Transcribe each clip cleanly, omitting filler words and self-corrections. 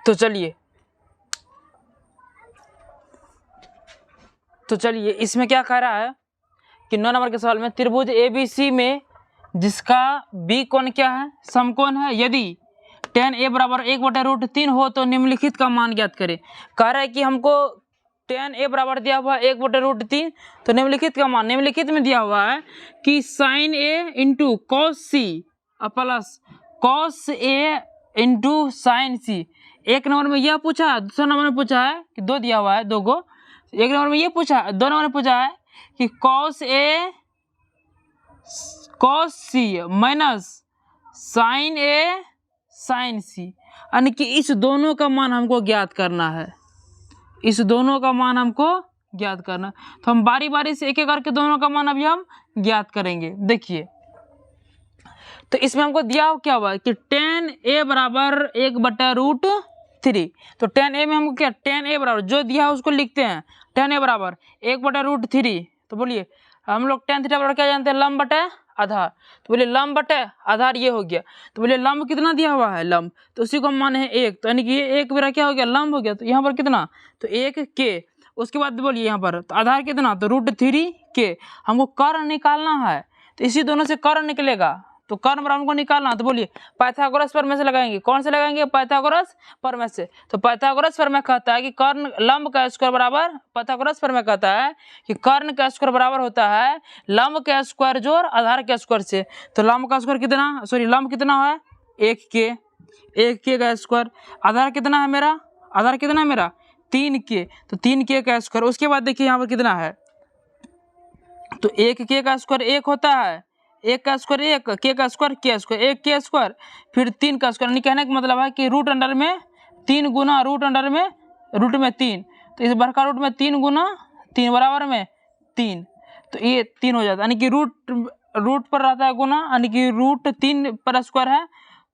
तो चलिए इसमें क्या कह रहा है कि 9 नंबर के सवाल में त्रिभुज ABC में जिसका बी कोण क्या है, समकोण है, यदि tan A बराबर 1/√3 हो तो निम्नलिखित का मान ज्ञात करें। कह रहा है कि हमको tan A बराबर दिया हुआ है 1/√3, तो निम्नलिखित का मान, निम्नलिखित में दिया हुआ है कि sin A into cos C plus cos A into sin C। एक नंबर में यह पूछा है, दूसरा नंबर में पूछा है कि दो दिया हुआ है, दो को। एक नंबर में ये पूछा, दो नंबर में पूछा है कि cos A cos C minus sin A sin C, यानी कि इस दोनों का मान हमको ज्ञात करना है, इस दोनों का मान हमको ज्ञात करना। तो हम बारी बारी से एक एक करके दोनों का मान अभी हम ज्ञात करेंगे। देखिए तो इसमें हमको दिया क्या हुआ कि tan A बराबर 1/√3, तो tan A में हमको क्या, tan A बराबर जो दिया है उसको लिखते हैं, tan A बराबर 1/√3। तो बोलिए हम लोग tan थीटा बराबर क्या जानते हैं, लंब बटे आधार। तो बोलिए लंब बटे आधार ये हो गया। तो बोलिए लंब कितना दिया हुआ है, लंब, तो उसी को हम माने हैं 1, तो यानी कि ये 1 मेरा क्या हो गया, लंब हो गया। तो यहाँ पर कितना, तो 1K। उसके बाद बोलिए यहाँ पर तो आधार कितना, तो √3K। हमको कर्ण निकालना है, तो इसी दोनों से कर्ण निकलेगा, तो कर्ण बराबर हमको निकालना। तो बोलिए पाइथागोरस प्रमेय से लगाएंगे, कौन से लगाएंगे, पाइथागोरस प्रमेय से। तो पाइथागोरस प्रमेय कहता है कि कर्ण लंब का स्क्वायर बराबर, पाइथागोरस प्रमेय कहता है कि कर्ण का स्क्वायर बराबर होता है लंब का स्क्वायर जोड़ आधार के स्क्वायर से। तो लंब का स्क्वायर कितना, सॉरी लंब कितना है 1K, 1K का स्क्वायर। आधार कितना है मेरा, आधार कितना है मेरा 3K, तो 3K का स्क्वायर। उसके बाद देखिए यहाँ पर कितना है, तो 1K का स्क्वायर 1 होता है, 1 का स्क्वायर 1, K का square K square, 1K square फिर 3 का स्क्वायर। यानी कहने का मतलब है कि रूट अंडर में 3 गुना रूट अंडर में रूट में 3, तो इस बड़का रूट में 3 गुना 3 बराबर में 3, तो ये 3 हो जाता है। यानी कि रूट पर रहता है गुना, यानी कि √3 पर स्क्वायर है,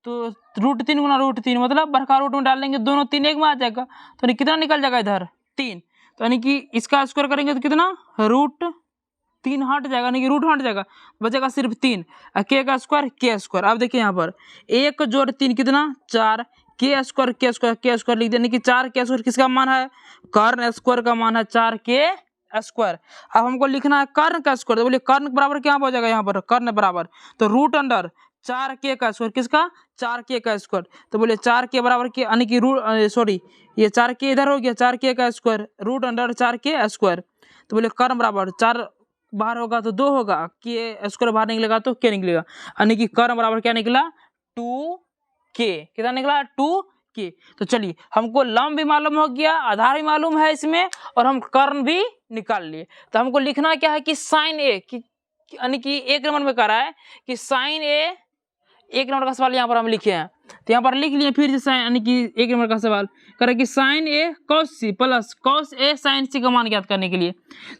तो √3 गुना √3 मतलब बड़का रूट में डाल देंगे, दोनों 3 एक में आ जाएगा, तो कितना निकल जाएगा इधर 3। तो यानी कि इसका स्क्वायर करेंगे तो कितना, √3 हट जाएगा, यानी कि रूट हट जाएगा, बचेगा सिर्फ 3। K का स्क्वायर K स्क्वायर। अब देखिए यहाँ पर 1 जोड़ 3 कितना 4, K square K square K square लिख दिया, यानी कि 4K स्क्वायर किसका मान है, कर्ण स्क्वायर का मान है 4K स्क्वायर। अब हमको लिखना है कर्ण का स्क्वायर, तो बोलिए कर्ण बराबर क्या हो जाएगा यहाँ पर, कर्ण बराबर तो रूट अंडर 4K का स्क्वायर, किसका 4K का स्क्वायर। तो बोलिए 4K बराबर के, यानी कि सॉरी ये 4K इधर हो गया, 4K का square root under 4K square. तो बोले कर्ण बराबर 4 बाहर होगा तो 2 होगा, K स्क्वायर बाहर निकलेगा तो K निकलेगा, यानी कि कर्ण बराबर क्या निकला 2K। कितना निकला 2K। तो चलिए हमको लंब भी मालूम हो गया, आधार भी मालूम है इसमें, और हम कर्ण भी निकाल लिए। तो हमको लिखना क्या है कि sin A, यानी कि एक नंबर में कह रहा है कि sin A, एक नंबर का सवाल यहाँ पर हम लिखे हैं, तो यहाँ पर लिख लिए फिर से, यानी कि एक नंबर का सवाल करे कि sin A cos C plus cos A sin C का मान ज्ञात करने के लिए।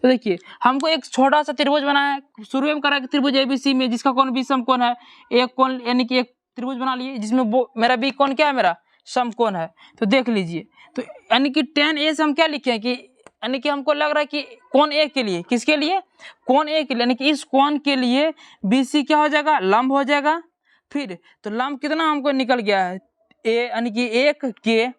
तो देखिए हमको एक छोटा सा त्रिभुज बनाया है, शुरू में करा कि त्रिभुज ABC में जिसका कोण B समकोण है, एक कोण यानी कि एक त्रिभुज बना लिए जिसमें मेरा B कोण क्या है, मेरा समकोण है। तो देख लीजिए, तो यानी कि tan A से हम क्या लिखे हैं कि, यानी कि हमको लग रहा है कि कोण A के लिए, किसके लिए, कोण A के लिए, यानी कि इस कोण के लिए BC क्या हो जाएगा, लंब हो जाएगा। फिर तो लंब कितना हमको निकल गया है A, यानी कि 1K।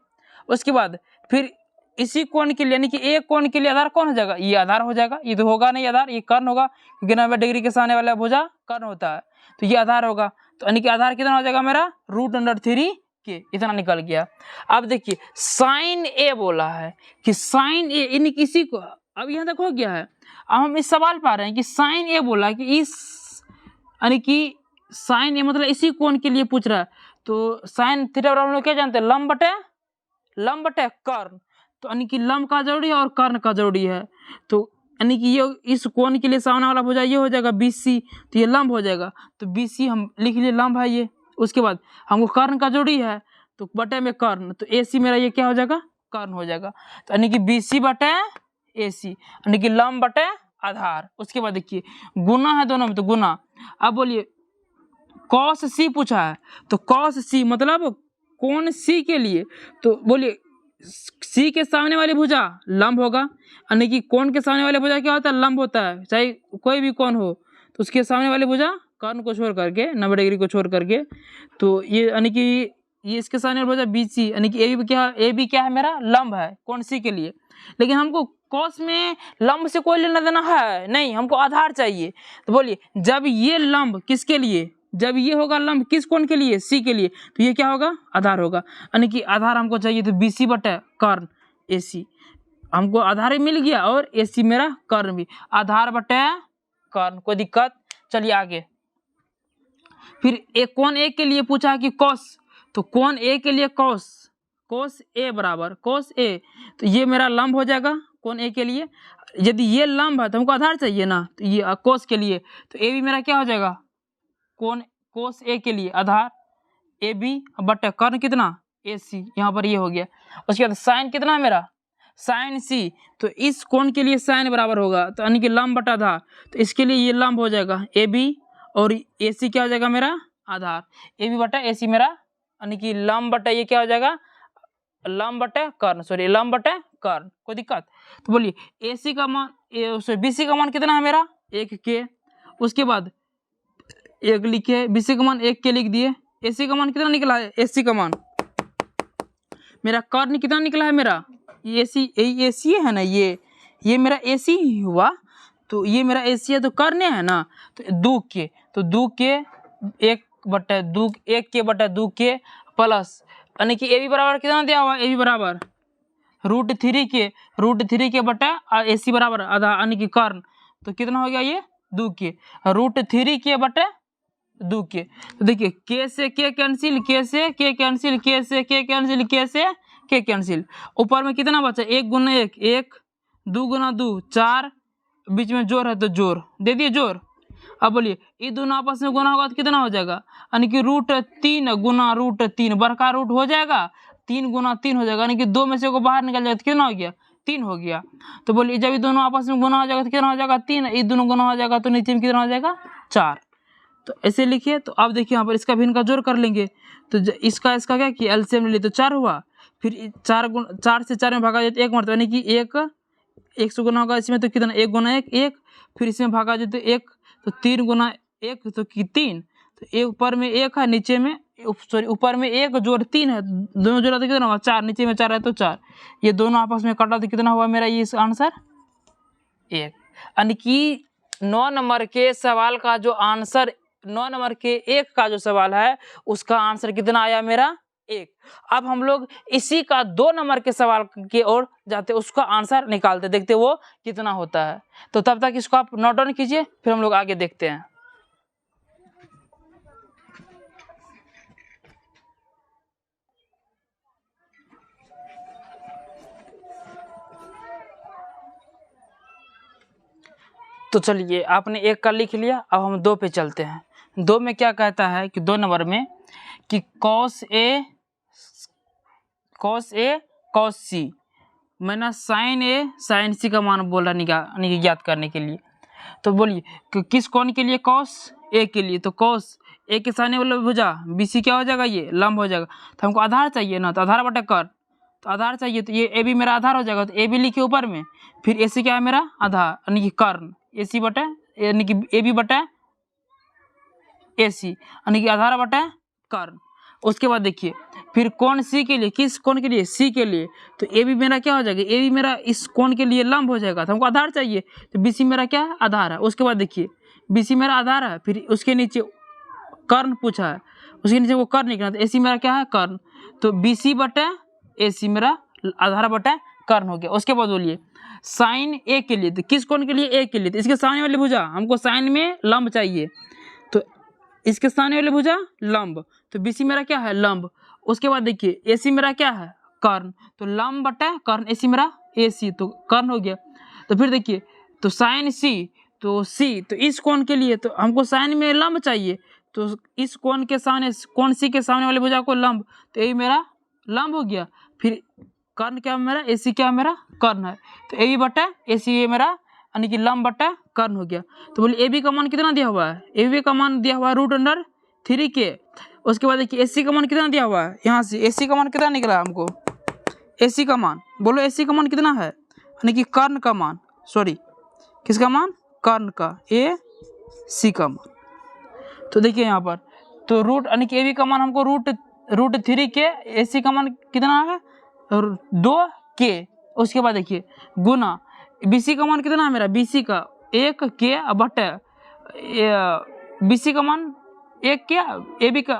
उसके बाद फिर इसी कोण के लिए, यानी कि एक कोण के लिए आधार कौन हो जाएगा, ये आधार हो जाएगा, ये तो होगा नहीं आधार, ये कर्ण होगा क्योंकि 90 डिग्री के सामने वाला भुजा कर्ण होता है, तो ये आधार होगा। तो यानी कि आधार कितना हो जाएगा मेरा √3K, इतना निकल गया। अब देखिए sin A बोला है कि sin A, यानी किसी को अब यहाँ तक हो गया है। अब हम इस सवाल पा रहे हैं कि sin A बोला कि इस, यानी कि sin A मतलब इसी कोण के लिए पूछ रहा है, तो sin थीटा बराबर हम लोग क्या जानते हैं, लंब बटे कर्ण। तो यानी कि लंब का जरूरी है और कर्ण का जरूरी है, तो यानी कि ये इस कोण के लिए सामने वाला भुजा ये हो जाएगा BC, तो ये लंब हो जाएगा, तो BC हम लिख लिए लंब है ये। उसके बाद हमको कर्ण का जरूरी है, तो बटे में कर्ण, तो AC मेरा ये क्या हो जाएगा, कर्ण हो जाएगा। तो यानी कि BC बटे AC, यानी कि लंब बटे आधार। उसके बाद देखिए गुना है दोनों में, तो गुना। अब बोलिए cos C पूछा है, तो cos C मतलब कोण C के लिए, तो बोलिए C के सामने वाली भुजा लंब होगा, यानी कि कोण के सामने वाली भुजा क्या होता है, लंब होता है, चाहे कोई भी कोण हो, तो उसके सामने वाली भुजा कर्ण को छोड़ करके 90 डिग्री को छोड़ करके, तो ये यानी कि ये इसके सामने वाला भुजा BC, यानी कि ए बी क्या है मेरा लंब है कौन सी के लिए। लेकिन हमको कॉस में लंब से कोई लेना देना है नहीं, हमको आधार चाहिए। तो बोलिए जब ये लंब किसके लिए, जब ये होगा लंब किस कोण के लिए, सी के लिए, तो ये क्या होगा आधार होगा। यानी कि आधार हमको चाहिए तो BC बटे कर्ण AC, हमको आधार ही मिल गया और AC मेरा कर्ण भी, आधार बटे कर्ण, कोई दिक्कत। चलिए आगे, फिर एक कोण ए के लिए पूछा है कि कॉस, तो कोण ए के लिए कॉस ए बराबर कॉस ए, तो ये मेरा लंब हो जाएगा कोण ए के लिए। यदि ये लंब है तो हमको आधार चाहिए ना, तो ये कॉस के लिए तो ए भी मेरा क्या हो जाएगा कोण कोस ए के लिए आधार ए बी बटे कर्ण कितना AC, यहाँ पर ये हो गया। उसके बाद साइन कितना है मेरा साइन C, तो इस कोण के लिए साइन बराबर होगा तो यानी कि लंब बटा आधार, तो इसके लिए ये लंब हो जाएगा AB और AC क्या हो जाएगा मेरा आधार, AB बटा AC मेरा, यानी कि लंब बटा ये क्या हो जाएगा लंब बटे कर्ण, सॉरी लंब बटे कर्ण, कोई दिक्कत। तो बोलिए AC का मान BC का मान कितना है मेरा 1K, उसके बाद 1 लिखे, BC का मान 1K लिख दिए, AC का मान कितना निकला है AC का मान मेरा कर्ण कितना निकला है मेरा AC है ना, ये मेरा AC ही हुआ, तो ये मेरा AC है तो कर्ण है ना, तो 2K, तो 2K 1 बटे 2 1K बटे 2K प्लस, यानी कि AB बराबर कितना दिया हुआ AB बराबर √3K बटे AC बराबर आधा, यानी कि कर्ण, तो कितना हो गया ये 2K √3K बटे 2K। तो देखिए K से K कैंसिल, K से K कैंसिल, K से K कैंसिल, K से K कैंसिल, ऊपर में कितना बचा 1 गुना 1 1, 2 गुना 2 4, बीच में जोड़ है तो जोड़ दे दिए जोड़। अब बोलिए ये दोनों आपस में गुना होगा तो कितना हो जाएगा, यानी कि √3 गुना √3 बड़का रूट हो जाएगा, 3 गुना 3 हो जाएगा, यानी कि 2 में से को बाहर निकल जाएगा तो कितना हो गया 3 हो गया। तो बोलिए जब ये दोनों आपस में गुना हो जाएगा तो कितना हो जाएगा 3, ये दोनों गुना हो जाएगा तो नीचे में कितना हो जाएगा 4। तो ऐसे लिखिए। तो अब देखिए यहाँ पर इसका भी इनका जोड़ कर लेंगे, तो इसका क्या किया एलसीएम ले लिए तो 4 हुआ, फिर 4 से 4 में भागा जाए तो 1 मरता, यानी कि 1 से गुना होगा इसमें तो कितना 1 गुना 1 1, फिर इसमें भागा जाए तो 1, तो 3 गुना 1 तो 3, तो एक ऊपर में 1 है नीचे में ऊपर में 1 जोड़ 3 है, दोनों जोड़ा तो कितना हुआ 4, नीचे में 4 है तो 4, ये दोनों आपस में कटा तो कितना हुआ मेरा ये आंसर 1। यानी कि 9 नंबर के सवाल का जो आंसर 9 नंबर के 1 का जो सवाल है उसका आंसर कितना आया मेरा 1। अब हम लोग इसी का 2 नंबर के सवाल की ओर जाते, उसका आंसर निकालते, देखते वो कितना होता है। तो तब तक इसको आप नोट डाउन कीजिए, फिर हम लोग आगे देखते हैं। तो चलिए आपने 1 का लिख लिया, अब हम 2 पे चलते हैं। 2 में क्या कहता है कि 2 नंबर में कि cos A cos C, मैंने sin A sin C का मान बोला ज्ञात करने के लिए। तो बोलिए कि किस कोण के लिए cos A के लिए, तो cos A के सामने वाला भुजा BC क्या हो जाएगा ये लंब हो जाएगा, तो हमको आधार चाहिए ना, तो आधार बटा कर्ण, तो आधार चाहिए तो ये AB मेरा आधार हो जाएगा, तो AB लिखिए ऊपर में, फिर AC क्या है मेरा आधार यानी कि कर्ण, AC बटा यानी कि AB बटा AC यानी कि आधार बटा कर्ण। उसके बाद देखिए फिर कोण C के लिए, किस कोण के लिए C के लिए, तो AB मेरा क्या हो जाएगा AB मेरा इस कोण के लिए लंब हो जाएगा, तो हमको आधार चाहिए, तो BC मेरा क्या है आधार है। उसके बाद देखिए BC मेरा आधार है, फिर उसके नीचे कर्ण पूछा है, उसके नीचे वो कर्ण निकला, तो AC मेरा क्या है कर्ण, तो BC बटा AC मेरा आधार बटा कर्ण हो गया। उसके बाद बोलिए साइन A के लिए, तो किस कोण के लिए A के लिए, तो इसके सामने वाली भुजा हमको साइन में लंब चाहिए, तो इसके सामने वाली भुजा लंब, तो BC मेरा क्या है लंब। उसके बाद देखिए AC मेरा क्या है कर्ण, तो लंब बटा कर्ण, AC मेरा AC तो कर्ण हो गया। तो फिर देखिए तो साइन C, तो C तो इस कोण के लिए तो हमको साइन में लंब चाहिए, तो इस कोण के सामने कोण C के सामने वाली भुजा को लंब, तो ये मेरा लंब हो गया। फिर कर्ण क्या मेरा AC क्या मेरा कर्ण है, तो AB बटा AC ये मेरा यानी कि लंब बटा कर्ण हो गया। तो बोलिए AB का मान कितना दिया हुआ है, AB का मान दिया हुआ है √3K। उसके बाद देखिए AC का मान कितना दिया हुआ है, यहाँ से AC का मान कितना निकला हमको, AC का मान बोलो AC का मान कितना है, यानी कि कर्ण का मान, सॉरी किसका मान कर्ण का AC का मान। तो देखिए यहाँ पर तो रूट यानी कि AB का मान हमको √3 के AC का मान कितना है 2K। उसके बाद देखिए गुना BC का मान कितना है मेरा, BC का 1K बटे BC का मान 1K, AB का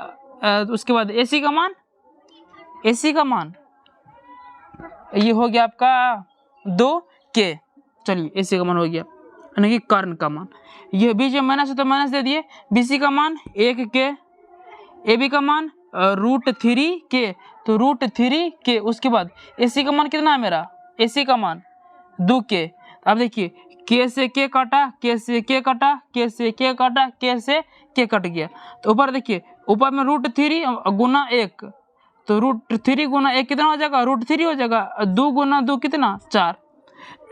उसके बाद AC का मान ये हो गया आपका 2K। चलिए AC का मान हो गया, यानी कि कर्ण का मान। ये बीच में माइनस है तो माइनस दे दिए। BC का मान 1K, AB का मान √3K, तो √3K। उसके बाद AC का मान कितना है मेरा, AC का मान 2K। अब देखिए K से K काटा, K से K काटा, K से K काटा, K से K कट गया। तो ऊपर देखिए, ऊपर में √3 गुना 1, तो √3 गुना 1 कितना हो जाएगा, √3 हो जाएगा। 2 गुना 2 कितना 4,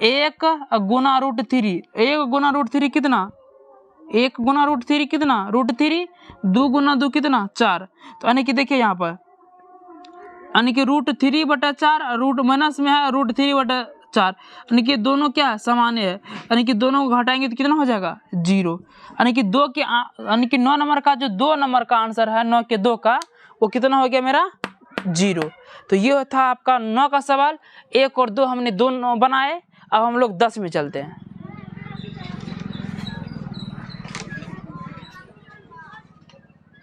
1 गुना √3, 1 गुना √3 कितना, 1 गुना √3 कितना √3, 2 गुना 2 कितना 4। तो यानी कि देखिए यहाँ पर यानी कि √3 बटा 4, रूट माइनस में है √3 बटा 4, यानी कि दोनों क्या समान है, यानी कि दोनों को घटाएंगे तो कितना हो जाएगा 0। यानी कि 9 नंबर का जो 2 नंबर का आंसर है 9 के 2 का, वो कितना हो गया मेरा 0। तो ये था आपका 9 का सवाल। 1 और 2 हमने 2 बनाए। अब हम लोग 10 में चलते हैं।